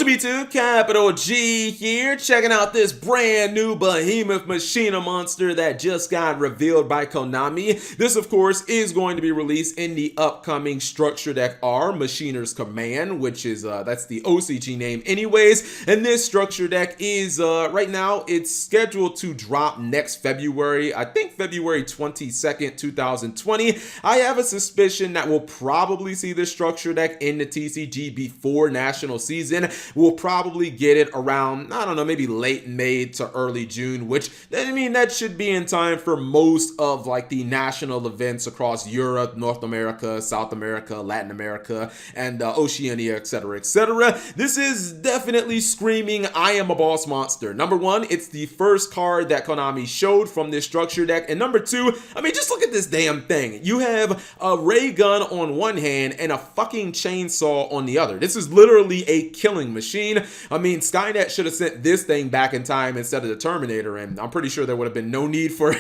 What's up YouTube, Capital G here, checking out this brand new behemoth Machina monster that just got revealed by Konami. This of course is going to be released in the upcoming Structure Deck R, Machina's Command, which is, that's the OCG name anyways. And this Structure Deck is, right now, it's scheduled to drop next February, I think February 22nd, 2020. I have a suspicion that we'll probably see this Structure Deck in the TCG before National Season. We'll probably get it around, I don't know, maybe late May to early June, which, I mean, that should be in time for most of like the national events across Europe, North America, South America, Latin America, and Oceania, etc., etc. This is definitely screaming, I am a boss monster. Number one, it's the first card that Konami showed from this Structure Deck, and number two, I mean, just look at this damn thing. You have a ray gun on one hand and a fucking chainsaw on the other. This is literally a killing machine. I mean, Skynet should have sent this thing back in time instead of the Terminator, and I'm pretty sure there would have been no need for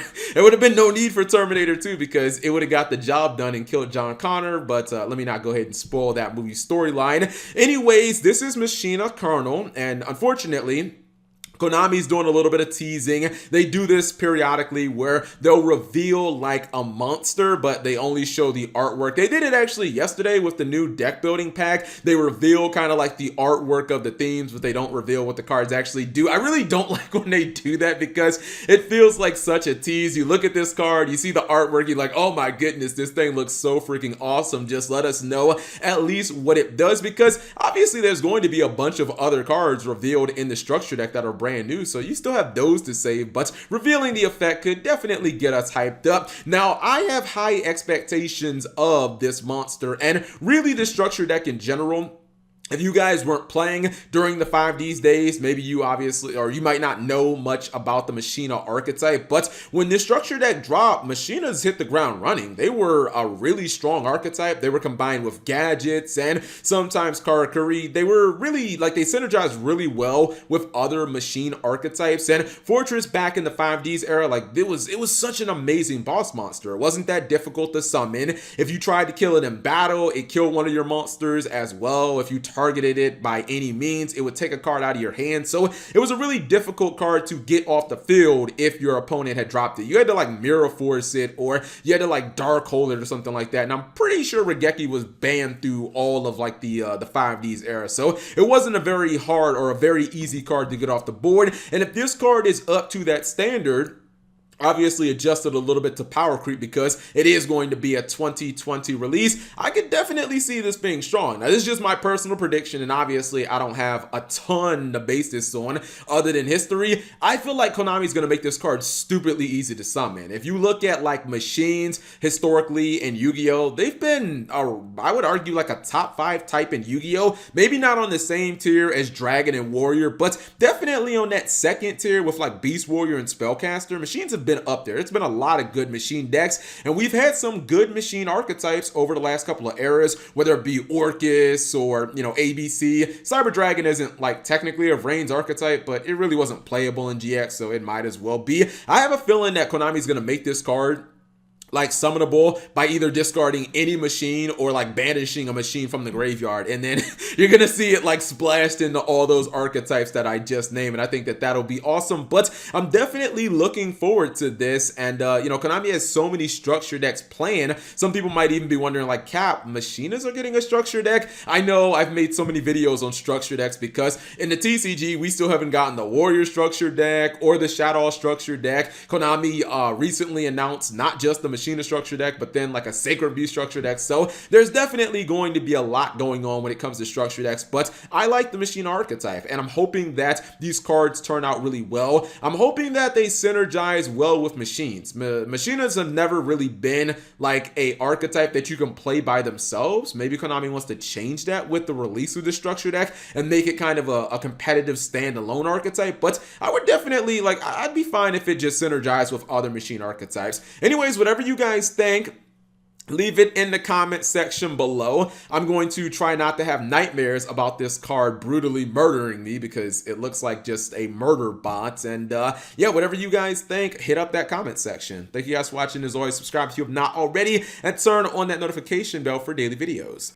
Terminator 2 because it would have got the job done and killed John Connor. But let me not go ahead and spoil that movie storyline. Anyways, this is Machina Kernel, and unfortunately, Konami's doing a little bit of teasing. They do this periodically where they'll reveal like a monster, but they only show the artwork. They did it actually yesterday with the new deck building pack. They reveal kind of like the artwork of the themes, but they don't reveal what the cards actually do. I really don't like when they do that because it feels like such a tease. You look at this card, you see the artwork, you're like, oh my goodness, this thing looks so freaking awesome. Just let us know at least what it does, because obviously there's going to be a bunch of other cards revealed in the Structure Deck that are brand new, so you still have those to save, but revealing the effect could definitely get us hyped up. Now, I have high expectations of this monster and really the Structure Deck in general. If you guys weren't playing during the 5Ds days, maybe you obviously, or you might not know much about the Machina archetype, but when this Structure Deck dropped, Machinas hit the ground running. They were a really strong archetype. They were combined with gadgets and sometimes Karakuri. They were really, like, they synergized really well with other machine archetypes. And Fortress back in the 5Ds era, like, it was such an amazing boss monster. It wasn't that difficult to summon. If you tried to kill it in battle, it killed one of your monsters as well. If you targeted it by any means, it would take a card out of your hand. So it was a really difficult card to get off the field if your opponent had dropped it. You had to like Mirror Force it, or you had to like Dark Hold it or something like that. And I'm pretty sure Regeki was banned through all of like the 5Ds era. So it wasn't a very hard or a very easy card to get off the board. And if this card is up to that standard, obviously adjusted a little bit to power creep because it is going to be a 2020 release, I could definitely see this being strong. Now, this is just my personal prediction, and obviously I don't have a ton to base this on other than history. I feel like Konami's going to make this card stupidly easy to summon. If you look at like machines historically in Yu-Gi-Oh, they've been, I would argue, like a top 5 type in Yu-Gi-Oh. Maybe not on the same tier as Dragon and Warrior, but definitely on that second tier with like Beast Warrior and Spellcaster. Machines have been up there. It's been a lot of good machine decks, and we've had some good machine archetypes over the last couple of eras, whether it be Orcus or, you know, ABC. Cyber Dragon isn't like technically a Reigns archetype, but it really wasn't playable in GX, so it might as well be. I have a feeling that Konami's going to make this card like summonable by either discarding any machine or like banishing a machine from the graveyard, and then you're gonna see it like splashed into all those archetypes that I just named, and I think that that'll be awesome. But I'm definitely looking forward to this, and you know, Konami has so many Structure Decks planned. Some people might even be wondering, like, Cap, Machinas are getting a Structure Deck? I know I've made so many videos on Structure Decks because in the TCG we still haven't gotten the Warrior Structure Deck or the Shadow Structure Deck. Konami recently announced not just the Machina Structure Deck, but then like a Sacred Beast Structure Deck. So there's definitely going to be a lot going on when it comes to Structure Decks, but I like the Machina archetype, and I'm hoping that these cards turn out really well. I'm hoping that they synergize well with machines. Machinas have never really been like a archetype that you can play by themselves. Maybe Konami wants to change that with the release of the Structure Deck and make it kind of a competitive standalone archetype, but I would definitely, like, I'd be fine if it just synergized with other machine archetypes. Anyways, whatever you guys think, leave it in the comment section below. I'm going to try not to have nightmares about this card brutally murdering me because it looks like just a murder bot. And yeah, whatever you guys think, hit up that comment section. Thank you guys for watching. As always, subscribe if you have not already and turn on that notification bell for daily videos.